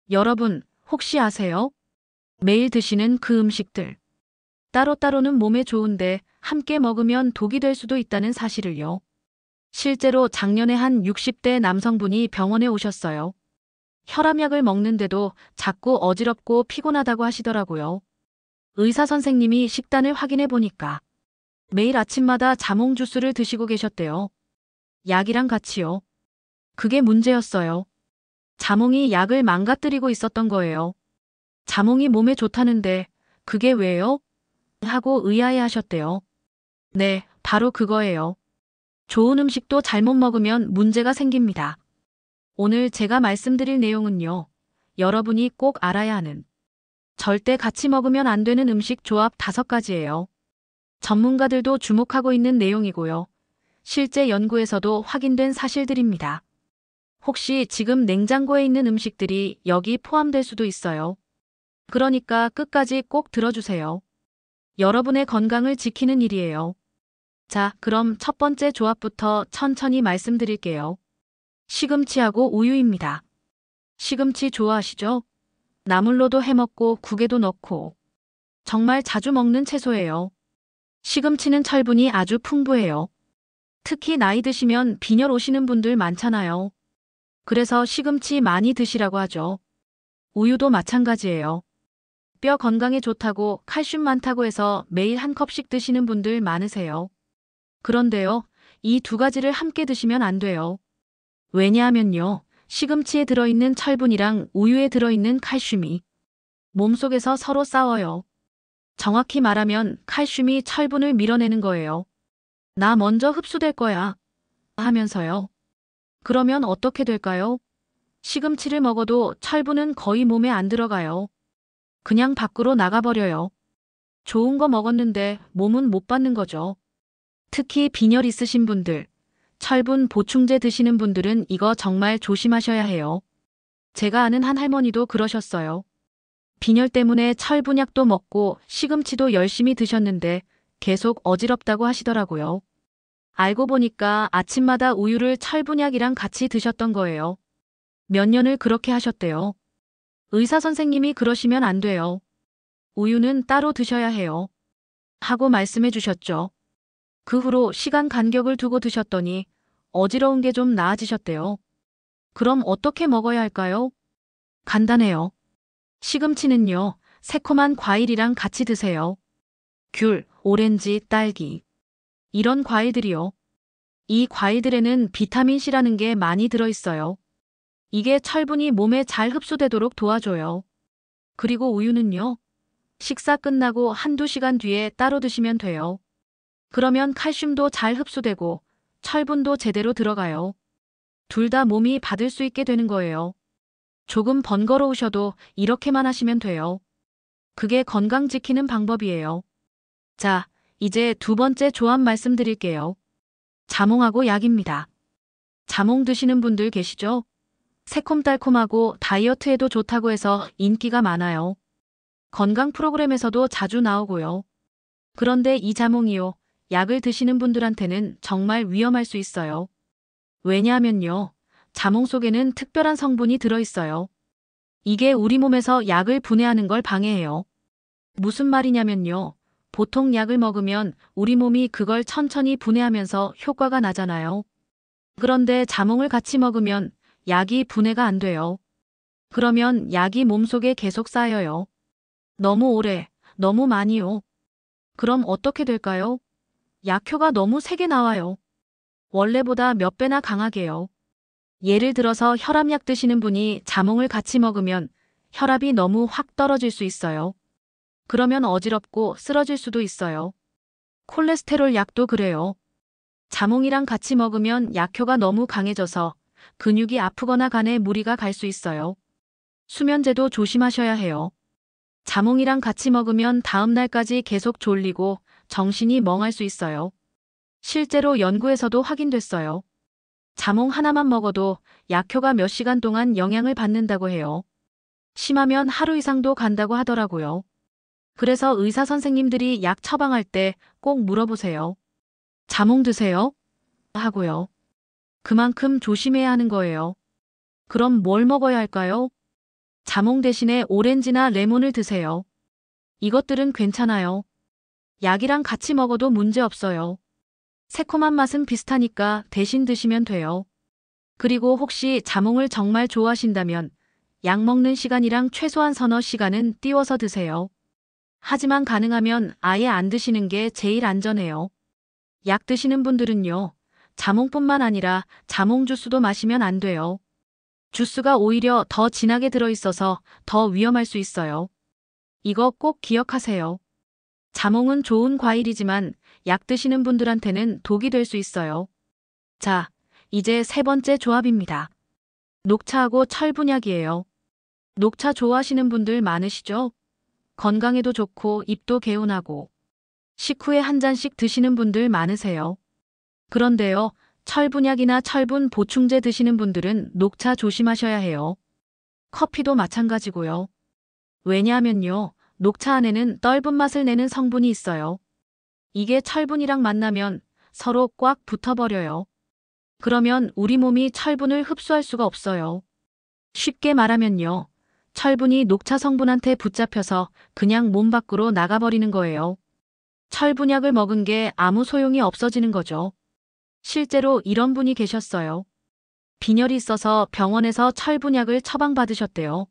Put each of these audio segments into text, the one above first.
여러분, 혹시 아세요? 매일 드시는 그 음식들. 따로따로는 몸에 좋은데 함께 먹으면 독이 될 수도 있다는 사실을요. 실제로 작년에 한 60대 남성분이 병원에 오셨어요. 혈압약을 먹는데도 자꾸 어지럽고 피곤하다고 하시더라고요. 의사 선생님이 식단을 확인해 보니까 매일 아침마다 자몽 주스를 드시고 계셨대요. 약이랑 같이요. 그게 문제였어요. 자몽이 약을 망가뜨리고 있었던 거예요. 자몽이 몸에 좋다는데 그게 왜요? 하고 의아해 하셨대요. 네, 바로 그거예요. 좋은 음식도 잘못 먹으면 문제가 생깁니다. 오늘 제가 말씀드릴 내용은요. 여러분이 꼭 알아야 하는 절대 같이 먹으면 안 되는 음식 조합 5가지예요. 전문가들도 주목하고 있는 내용이고요. 실제 연구에서도 확인된 사실들입니다. 혹시 지금 냉장고에 있는 음식들이 여기 포함될 수도 있어요. 그러니까 끝까지 꼭 들어주세요. 여러분의 건강을 지키는 일이에요. 자, 그럼 첫 번째 조합부터 천천히 말씀드릴게요. 시금치하고 우유입니다. 시금치 좋아하시죠? 나물로도 해먹고 국에도 넣고 정말 자주 먹는 채소예요. 시금치는 철분이 아주 풍부해요. 특히 나이 드시면 빈혈 오시는 분들 많잖아요. 그래서 시금치 많이 드시라고 하죠. 우유도 마찬가지예요. 뼈 건강에 좋다고 칼슘 많다고 해서 매일 한 컵씩 드시는 분들 많으세요. 그런데요, 이 2가지를 함께 드시면 안 돼요. 왜냐하면요, 시금치에 들어있는 철분이랑 우유에 들어있는 칼슘이 몸속에서 서로 싸워요. 정확히 말하면 칼슘이 철분을 밀어내는 거예요. 나 먼저 흡수될 거야 하면서요. 그러면 어떻게 될까요? 시금치를 먹어도 철분은 거의 몸에 안 들어가요. 그냥 밖으로 나가버려요. 좋은 거 먹었는데 몸은 못 받는 거죠. 특히 빈혈 있으신 분들, 철분 보충제 드시는 분들은 이거 정말 조심하셔야 해요. 제가 아는 한 할머니도 그러셨어요. 빈혈 때문에 철분약도 먹고 시금치도 열심히 드셨는데 계속 어지럽다고 하시더라고요. 알고 보니까 아침마다 우유를 철분약이랑 같이 드셨던 거예요. 몇 년을 그렇게 하셨대요. 의사 선생님이 그러시면 안 돼요. 우유는 따로 드셔야 해요. 하고 말씀해 주셨죠. 그 후로 시간 간격을 두고 드셨더니 어지러운 게 좀 나아지셨대요. 그럼 어떻게 먹어야 할까요? 간단해요. 시금치는요, 새콤한 과일이랑 같이 드세요. 귤, 오렌지, 딸기. 이런 과일들이요. 이 과일들에는 비타민 C라는 게 많이 들어있어요. 이게 철분이 몸에 잘 흡수되도록 도와줘요. 그리고 우유는요, 식사 끝나고 1~2시간 뒤에 따로 드시면 돼요. 그러면 칼슘도 잘 흡수되고 철분도 제대로 들어가요. 둘 다 몸이 받을 수 있게 되는 거예요. 조금 번거로우셔도 이렇게만 하시면 돼요. 그게 건강 지키는 방법이에요. 자, 이제 2번째 조합 말씀드릴게요. 자몽하고 약입니다. 자몽 드시는 분들 계시죠? 새콤달콤하고 다이어트에도 좋다고 해서 인기가 많아요. 건강 프로그램에서도 자주 나오고요. 그런데 이 자몽이요, 약을 드시는 분들한테는 정말 위험할 수 있어요. 왜냐하면요, 자몽 속에는 특별한 성분이 들어있어요. 이게 우리 몸에서 약을 분해하는 걸 방해해요. 무슨 말이냐면요, 보통 약을 먹으면 우리 몸이 그걸 천천히 분해하면서 효과가 나잖아요. 그런데 자몽을 같이 먹으면 약이 분해가 안 돼요. 그러면 약이 몸속에 계속 쌓여요. 너무 오래, 너무 많이요. 그럼 어떻게 될까요? 약효가 너무 세게 나와요. 원래보다 몇 배나 강하게요. 예를 들어서 혈압약 드시는 분이 자몽을 같이 먹으면 혈압이 너무 확 떨어질 수 있어요. 그러면 어지럽고 쓰러질 수도 있어요. 콜레스테롤 약도 그래요. 자몽이랑 같이 먹으면 약효가 너무 강해져서 근육이 아프거나 간에 무리가 갈 수 있어요. 수면제도 조심하셔야 해요. 자몽이랑 같이 먹으면 다음 날까지 계속 졸리고 정신이 멍할 수 있어요. 실제로 연구에서도 확인됐어요. 자몽 하나만 먹어도 약효가 몇 시간 동안 영향을 받는다고 해요. 심하면 하루 이상도 간다고 하더라고요. 그래서 의사 선생님들이 약 처방할 때 꼭 물어보세요. 자몽 드세요? 하고요. 그만큼 조심해야 하는 거예요. 그럼 뭘 먹어야 할까요? 자몽 대신에 오렌지나 레몬을 드세요. 이것들은 괜찮아요. 약이랑 같이 먹어도 문제 없어요. 새콤한 맛은 비슷하니까 대신 드시면 돼요. 그리고 혹시 자몽을 정말 좋아하신다면 약 먹는 시간이랑 최소한 서너 시간은 띄워서 드세요. 하지만 가능하면 아예 안 드시는 게 제일 안전해요. 약 드시는 분들은요, 자몽뿐만 아니라 자몽 주스도 마시면 안 돼요. 주스가 오히려 더 진하게 들어있어서 더 위험할 수 있어요. 이거 꼭 기억하세요. 자몽은 좋은 과일이지만 약 드시는 분들한테는 독이 될 수 있어요. 자, 이제 세 번째 조합입니다. 녹차하고 철분약이에요. 녹차 좋아하시는 분들 많으시죠? 건강에도 좋고 입도 개운하고 식후에 한 잔씩 드시는 분들 많으세요. 그런데요, 철분약이나 철분 보충제 드시는 분들은 녹차 조심하셔야 해요. 커피도 마찬가지고요. 왜냐하면요, 녹차 안에는 떫은 맛을 내는 성분이 있어요. 이게 철분이랑 만나면 서로 꽉 붙어버려요. 그러면 우리 몸이 철분을 흡수할 수가 없어요. 쉽게 말하면요, 철분이 녹차 성분한테 붙잡혀서 그냥 몸 밖으로 나가버리는 거예요. 철분약을 먹은 게 아무 소용이 없어지는 거죠. 실제로 이런 분이 계셨어요. 빈혈이 있어서 병원에서 철분약을 처방받으셨대요.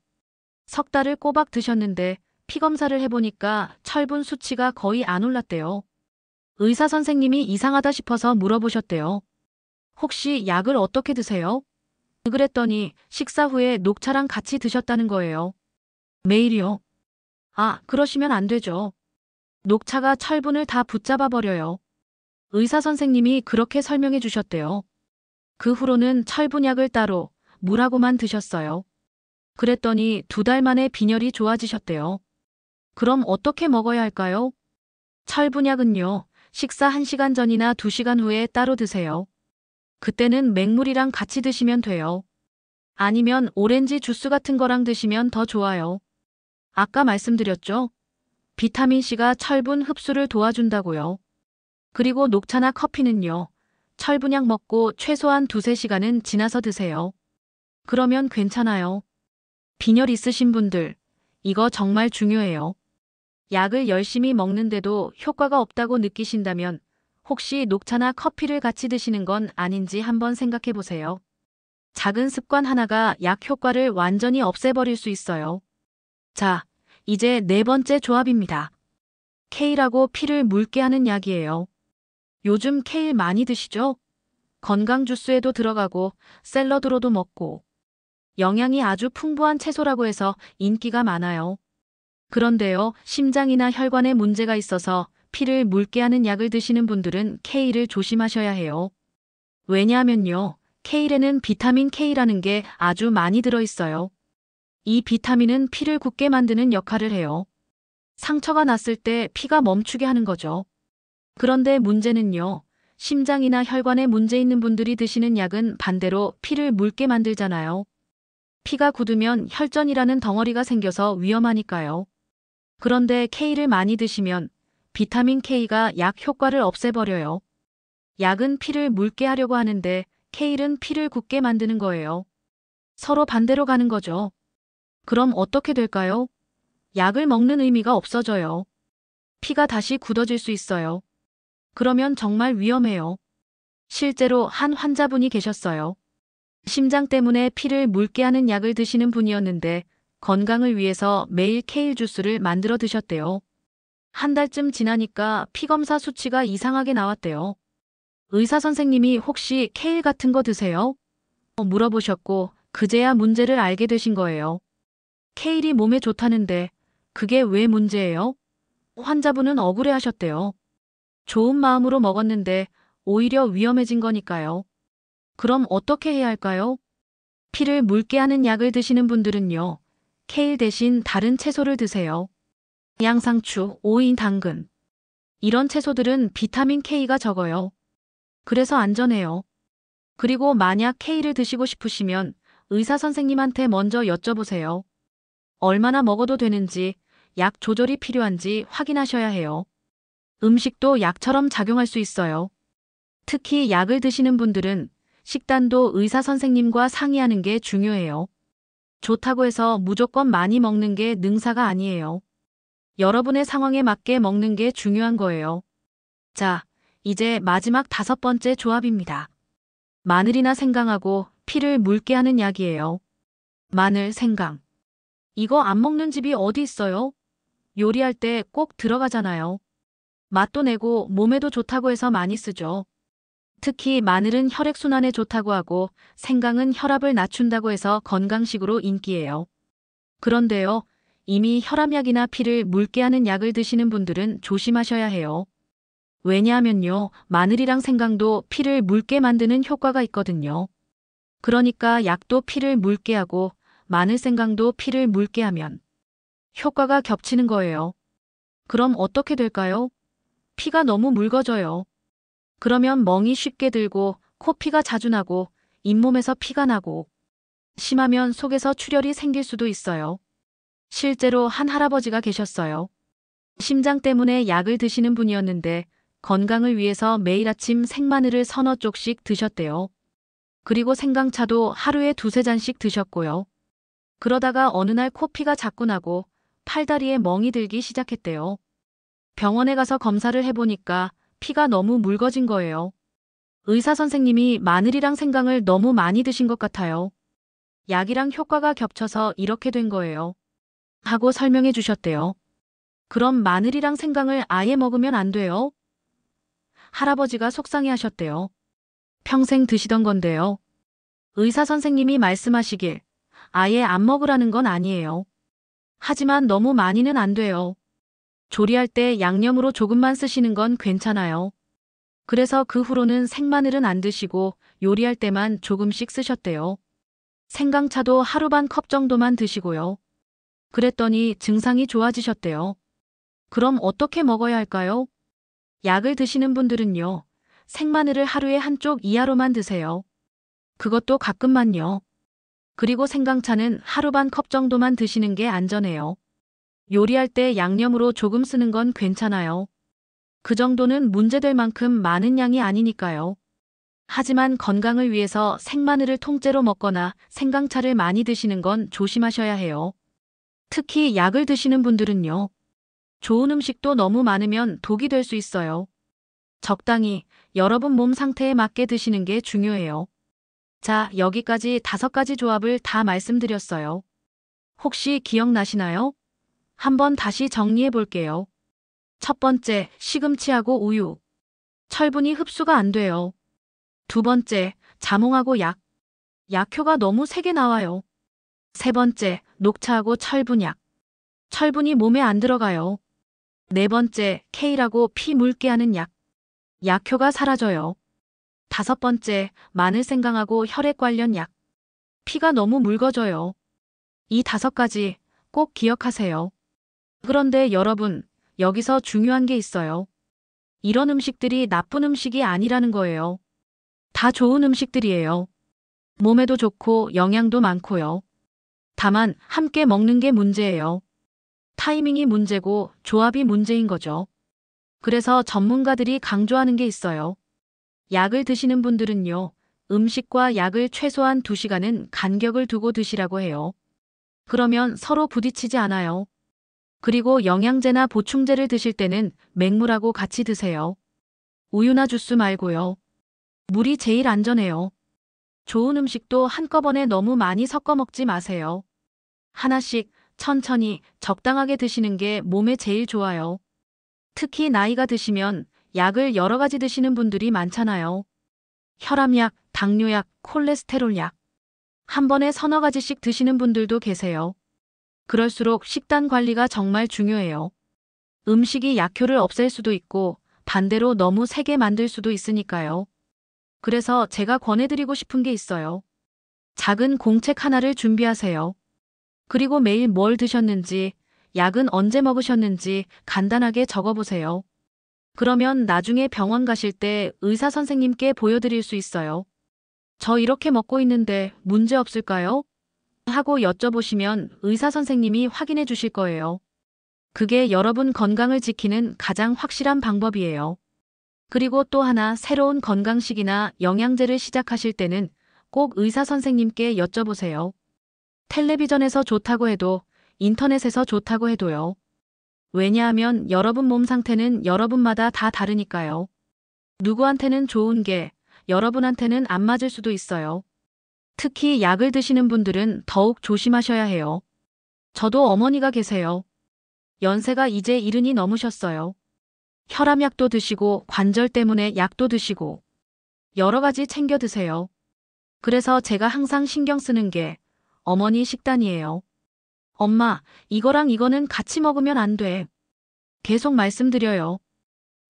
석 달을 꼬박 드셨는데 피검사를 해보니까 철분 수치가 거의 안 올랐대요. 의사 선생님이 이상하다 싶어서 물어보셨대요. 혹시 약을 어떻게 드세요? 그랬더니 식사 후에 녹차랑 같이 드셨다는 거예요. 매일이요? 아, 그러시면 안 되죠. 녹차가 철분을 다 붙잡아 버려요. 의사 선생님이 그렇게 설명해 주셨대요. 그 후로는 철분약을 따로 물하고만 드셨어요. 그랬더니 2달 만에 빈혈이 좋아지셨대요. 그럼 어떻게 먹어야 할까요? 철분약은요, 식사 1시간 전이나 2시간 후에 따로 드세요. 그때는 맹물이랑 같이 드시면 돼요. 아니면 오렌지 주스 같은 거랑 드시면 더 좋아요. 아까 말씀드렸죠? 비타민C가 철분 흡수를 도와준다고요. 그리고 녹차나 커피는요, 철분약 먹고 최소한 2~3시간은 지나서 드세요. 그러면 괜찮아요. 빈혈 있으신 분들, 이거 정말 중요해요. 약을 열심히 먹는데도 효과가 없다고 느끼신다면 혹시 녹차나 커피를 같이 드시는 건 아닌지 한번 생각해 보세요. 작은 습관 하나가 약 효과를 완전히 없애버릴 수 있어요. 자, 이제 네 번째 조합입니다. 케일하고 피를 묽게 하는 약이에요. 요즘 케일 많이 드시죠? 건강 주스에도 들어가고 샐러드로도 먹고 영양이 아주 풍부한 채소라고 해서 인기가 많아요. 그런데요, 심장이나 혈관에 문제가 있어서 피를 묽게 하는 약을 드시는 분들은 케일을 조심하셔야 해요. 왜냐하면요, 케일에는 비타민 K라는 게 아주 많이 들어있어요. 이 비타민은 피를 굳게 만드는 역할을 해요. 상처가 났을 때 피가 멈추게 하는 거죠. 그런데 문제는요, 심장이나 혈관에 문제 있는 분들이 드시는 약은 반대로 피를 묽게 만들잖아요. 피가 굳으면 혈전이라는 덩어리가 생겨서 위험하니까요. 그런데 K를 많이 드시면 비타민 K가 약 효과를 없애버려요. 약은 피를 묽게 하려고 하는데 케일은 피를 굳게 만드는 거예요. 서로 반대로 가는 거죠. 그럼 어떻게 될까요? 약을 먹는 의미가 없어져요. 피가 다시 굳어질 수 있어요. 그러면 정말 위험해요. 실제로 한 환자분이 계셨어요. 심장 때문에 피를 묽게 하는 약을 드시는 분이었는데 건강을 위해서 매일 케일 주스를 만들어 드셨대요. 한 달쯤 지나니까 피검사 수치가 이상하게 나왔대요. 의사 선생님이 혹시 케일 같은 거 드세요? 물어보셨고 그제야 문제를 알게 되신 거예요. 케일이 몸에 좋다는데 그게 왜 문제예요? 환자분은 억울해하셨대요. 좋은 마음으로 먹었는데 오히려 위험해진 거니까요. 그럼 어떻게 해야 할까요? 피를 묽게 하는 약을 드시는 분들은요, 케일 대신 다른 채소를 드세요. 양상추, 오이, 당근. 이런 채소들은 비타민 K가 적어요. 그래서 안전해요. 그리고 만약 케일을 드시고 싶으시면 의사 선생님한테 먼저 여쭤보세요. 얼마나 먹어도 되는지, 약 조절이 필요한지 확인하셔야 해요. 음식도 약처럼 작용할 수 있어요. 특히 약을 드시는 분들은 식단도 의사 선생님과 상의하는 게 중요해요. 좋다고 해서 무조건 많이 먹는 게 능사가 아니에요. 여러분의 상황에 맞게 먹는 게 중요한 거예요. 자, 이제 마지막 5번째 조합입니다. 마늘이나 생강하고 피를 묽게 하는 약이에요. 마늘, 생강. 이거 안 먹는 집이 어디 있어요? 요리할 때 꼭 들어가잖아요. 맛도 내고 몸에도 좋다고 해서 많이 쓰죠. 특히 마늘은 혈액순환에 좋다고 하고 생강은 혈압을 낮춘다고 해서 건강식으로 인기예요. 그런데요, 이미 혈압약이나 피를 묽게 하는 약을 드시는 분들은 조심하셔야 해요. 왜냐하면요, 마늘이랑 생강도 피를 묽게 만드는 효과가 있거든요. 그러니까 약도 피를 묽게 하고 마늘 생강도 피를 묽게 하면 효과가 겹치는 거예요. 그럼 어떻게 될까요? 피가 너무 묽어져요. 그러면 멍이 쉽게 들고 코피가 자주 나고 잇몸에서 피가 나고 심하면 속에서 출혈이 생길 수도 있어요. 실제로 한 할아버지가 계셨어요. 심장 때문에 약을 드시는 분이었는데 건강을 위해서 매일 아침 생마늘을 서너 쪽씩 드셨대요. 그리고 생강차도 하루에 2~3잔씩 드셨고요. 그러다가 어느 날 코피가 자꾸 나고 팔다리에 멍이 들기 시작했대요. 병원에 가서 검사를 해보니까 피가 너무 묽어진 거예요. 의사 선생님이 마늘이랑 생강을 너무 많이 드신 것 같아요. 약이랑 효과가 겹쳐서 이렇게 된 거예요. 하고 설명해 주셨대요. 그럼 마늘이랑 생강을 아예 먹으면 안 돼요? 할아버지가 속상해 하셨대요. 평생 드시던 건데요. 의사 선생님이 말씀하시길 아예 안 먹으라는 건 아니에요. 하지만 너무 많이는 안 돼요. 조리할 때 양념으로 조금만 쓰시는 건 괜찮아요. 그래서 그 후로는 생마늘은 안 드시고 요리할 때만 조금씩 쓰셨대요. 생강차도 하루 반 컵 정도만 드시고요. 그랬더니 증상이 좋아지셨대요. 그럼 어떻게 먹어야 할까요? 약을 드시는 분들은요. 생마늘을 하루에 한 쪽 이하로만 드세요. 그것도 가끔만요. 그리고 생강차는 하루 반 컵 정도만 드시는 게 안전해요. 요리할 때 양념으로 조금 쓰는 건 괜찮아요. 그 정도는 문제될 만큼 많은 양이 아니니까요. 하지만 건강을 위해서 생마늘을 통째로 먹거나 생강차를 많이 드시는 건 조심하셔야 해요. 특히 약을 드시는 분들은요. 좋은 음식도 너무 많으면 독이 될 수 있어요. 적당히 여러분 몸 상태에 맞게 드시는 게 중요해요. 자, 여기까지 5가지 조합을 다 말씀드렸어요. 혹시 기억나시나요? 한번 다시 정리해 볼게요. 첫 번째, 시금치하고 우유. 철분이 흡수가 안 돼요. 두 번째, 자몽하고 약. 약효가 너무 세게 나와요. 세 번째, 녹차하고 철분약. 철분이 몸에 안 들어가요. 네 번째, 케일하고 피 묽게 하는 약. 약효가 사라져요. 다섯 번째, 마늘 생강하고 혈액 관련 약. 피가 너무 묽어져요. 이 5가지 꼭 기억하세요. 그런데 여러분, 여기서 중요한 게 있어요. 이런 음식들이 나쁜 음식이 아니라는 거예요. 다 좋은 음식들이에요. 몸에도 좋고 영양도 많고요. 다만 함께 먹는 게 문제예요. 타이밍이 문제고 조합이 문제인 거죠. 그래서 전문가들이 강조하는 게 있어요. 약을 드시는 분들은요. 음식과 약을 최소한 2시간은 간격을 두고 드시라고 해요. 그러면 서로 부딪히지 않아요. 그리고 영양제나 보충제를 드실 때는 맹물하고 같이 드세요. 우유나 주스 말고요. 물이 제일 안전해요. 좋은 음식도 한꺼번에 너무 많이 섞어 먹지 마세요. 하나씩 천천히 적당하게 드시는 게 몸에 제일 좋아요. 특히 나이가 드시면 약을 여러 가지 드시는 분들이 많잖아요. 혈압약, 당뇨약, 콜레스테롤약. 한 번에 서너 가지씩 드시는 분들도 계세요. 그럴수록 식단 관리가 정말 중요해요. 음식이 약효를 없앨 수도 있고 반대로 너무 세게 만들 수도 있으니까요. 그래서 제가 권해드리고 싶은 게 있어요. 작은 공책 하나를 준비하세요. 그리고 매일 뭘 드셨는지, 약은 언제 먹으셨는지 간단하게 적어보세요. 그러면 나중에 병원 가실 때 의사 선생님께 보여드릴 수 있어요. 저 이렇게 먹고 있는데 문제 없을까요? 하고 여쭤보시면 의사 선생님이 확인해 주실 거예요. 그게 여러분 건강을 지키는 가장 확실한 방법이에요. 그리고 또 하나 새로운 건강식이나 영양제를 시작하실 때는 꼭 의사 선생님께 여쭤보세요. 텔레비전에서 좋다고 해도 인터넷에서 좋다고 해도요. 왜냐하면 여러분 몸 상태는 여러분마다 다 다르니까요. 누구한테는 좋은 게 여러분한테는 안 맞을 수도 있어요. 특히 약을 드시는 분들은 더욱 조심하셔야 해요. 저도 어머니가 계세요. 연세가 이제 70이 넘으셨어요. 혈압약도 드시고 관절 때문에 약도 드시고 여러 가지 챙겨 드세요. 그래서 제가 항상 신경 쓰는 게 어머니 식단이에요. 엄마, 이거랑 이거는 같이 먹으면 안 돼. 계속 말씀드려요.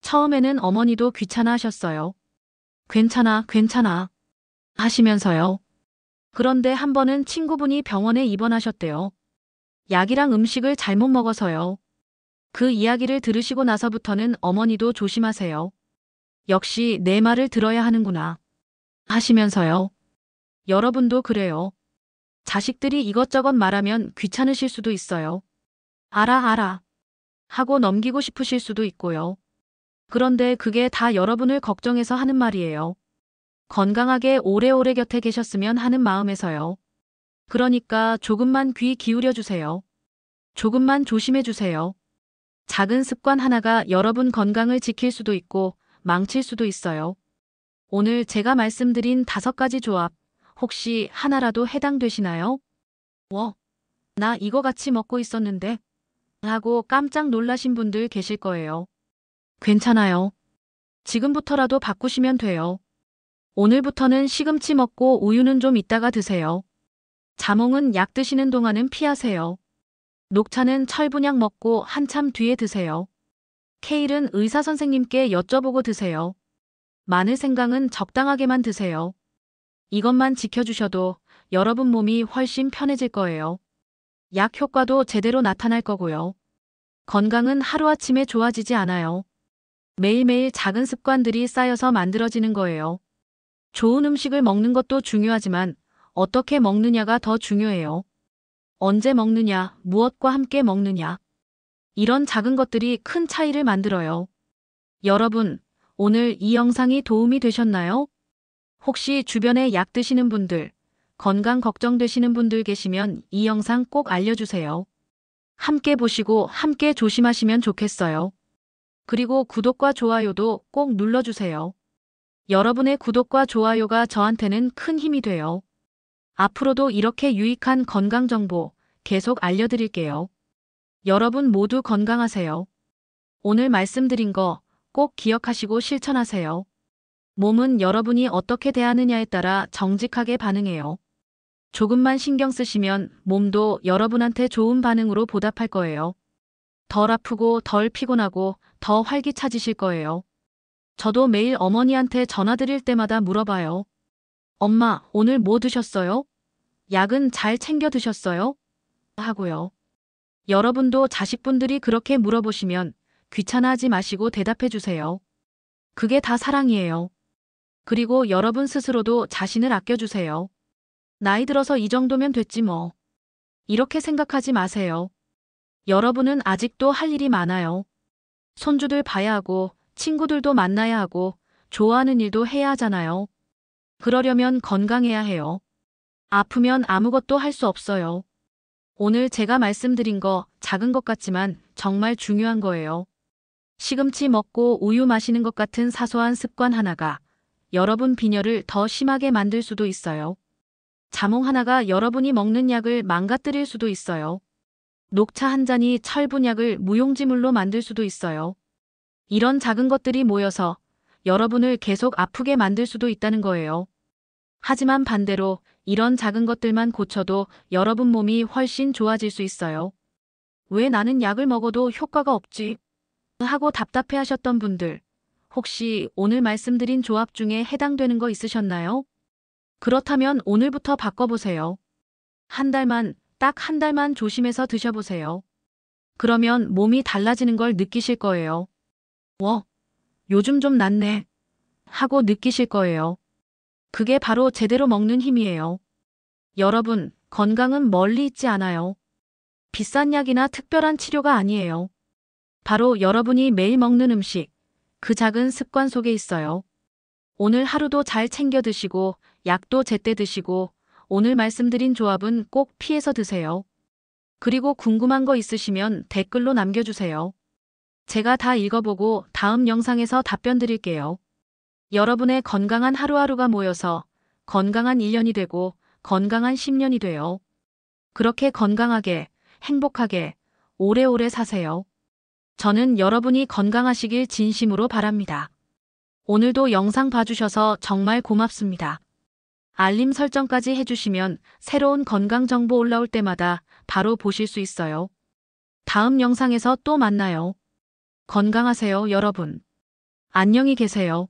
처음에는 어머니도 귀찮아 하셨어요. 괜찮아, 괜찮아. 하시면서요. 그런데 한 번은 친구분이 병원에 입원하셨대요. 약이랑 음식을 잘못 먹어서요. 그 이야기를 들으시고 나서부터는 어머니도 조심하세요. 역시 내 말을 들어야 하는구나. 하시면서요. 여러분도 그래요. 자식들이 이것저것 말하면 귀찮으실 수도 있어요. 알아, 알아. 하고 넘기고 싶으실 수도 있고요. 그런데 그게 다 여러분을 걱정해서 하는 말이에요. 건강하게 오래오래 곁에 계셨으면 하는 마음에서요. 그러니까 조금만 귀 기울여 주세요. 조금만 조심해 주세요. 작은 습관 하나가 여러분 건강을 지킬 수도 있고 망칠 수도 있어요. 오늘 제가 말씀드린 5가지 조합, 혹시 하나라도 해당되시나요? 나 이거 같이 먹고 있었는데? 하고 깜짝 놀라신 분들 계실 거예요. 괜찮아요. 지금부터라도 바꾸시면 돼요. 오늘부터는 시금치 먹고 우유는 좀 이따가 드세요. 자몽은 약 드시는 동안은 피하세요. 녹차는 철분약 먹고 한참 뒤에 드세요. 케일은 의사 선생님께 여쭤보고 드세요. 마늘 생강은 적당하게만 드세요. 이것만 지켜주셔도 여러분 몸이 훨씬 편해질 거예요. 약 효과도 제대로 나타날 거고요. 건강은 하루아침에 좋아지지 않아요. 매일매일 작은 습관들이 쌓여서 만들어지는 거예요. 좋은 음식을 먹는 것도 중요하지만 어떻게 먹느냐가 더 중요해요. 언제 먹느냐, 무엇과 함께 먹느냐. 이런 작은 것들이 큰 차이를 만들어요. 여러분, 오늘 이 영상이 도움이 되셨나요? 혹시 주변에 약 드시는 분들, 건강 걱정되시는 분들 계시면 이 영상 꼭 알려주세요. 함께 보시고 함께 조심하시면 좋겠어요. 그리고 구독과 좋아요도 꼭 눌러주세요. 여러분의 구독과 좋아요가 저한테는 큰 힘이 돼요. 앞으로도 이렇게 유익한 건강 정보 계속 알려드릴게요. 여러분 모두 건강하세요. 오늘 말씀드린 거 꼭 기억하시고 실천하세요. 몸은 여러분이 어떻게 대하느냐에 따라 정직하게 반응해요. 조금만 신경 쓰시면 몸도 여러분한테 좋은 반응으로 보답할 거예요. 덜 아프고 덜 피곤하고 더 활기차지실 거예요. 저도 매일 어머니한테 전화드릴 때마다 물어봐요. 엄마, 오늘 뭐 드셨어요? 약은 잘 챙겨 드셨어요? 하고요. 여러분도 자식분들이 그렇게 물어보시면 귀찮아하지 마시고 대답해 주세요. 그게 다 사랑이에요. 그리고 여러분 스스로도 자신을 아껴주세요. 나이 들어서 이 정도면 됐지 뭐. 이렇게 생각하지 마세요. 여러분은 아직도 할 일이 많아요. 손주들 봐야 하고 친구들도 만나야 하고 좋아하는 일도 해야 하잖아요. 그러려면 건강해야 해요. 아프면 아무것도 할 수 없어요. 오늘 제가 말씀드린 거 작은 것 같지만 정말 중요한 거예요. 시금치 먹고 우유 마시는 것 같은 사소한 습관 하나가 여러분 빈혈을 더 심하게 만들 수도 있어요. 자몽 하나가 여러분이 먹는 약을 망가뜨릴 수도 있어요. 녹차 한 잔이 철분약을 무용지물로 만들 수도 있어요. 이런 작은 것들이 모여서 여러분을 계속 아프게 만들 수도 있다는 거예요. 하지만 반대로 이런 작은 것들만 고쳐도 여러분 몸이 훨씬 좋아질 수 있어요. 왜 나는 약을 먹어도 효과가 없지? 하고 답답해 하셨던 분들, 혹시 오늘 말씀드린 조합 중에 해당되는 거 있으셨나요? 그렇다면 오늘부터 바꿔보세요. 딱 한 달만 조심해서 드셔보세요. 그러면 몸이 달라지는 걸 느끼실 거예요. 요즘 좀 낫네. 하고 느끼실 거예요. 그게 바로 제대로 먹는 힘이에요. 여러분, 건강은 멀리 있지 않아요. 비싼 약이나 특별한 치료가 아니에요. 바로 여러분이 매일 먹는 음식, 그 작은 습관 속에 있어요. 오늘 하루도 잘 챙겨 드시고, 약도 제때 드시고, 오늘 말씀드린 조합은 꼭 피해서 드세요. 그리고 궁금한 거 있으시면 댓글로 남겨주세요. 제가 다 읽어보고 다음 영상에서 답변 드릴게요. 여러분의 건강한 하루하루가 모여서 건강한 1년이 되고 건강한 10년이 돼요. 그렇게 건강하게, 행복하게, 오래오래 사세요. 저는 여러분이 건강하시길 진심으로 바랍니다. 오늘도 영상 봐주셔서 정말 고맙습니다. 알림 설정까지 해주시면 새로운 건강 정보 올라올 때마다 바로 보실 수 있어요. 다음 영상에서 또 만나요. 건강하세요, 여러분. 안녕히 계세요.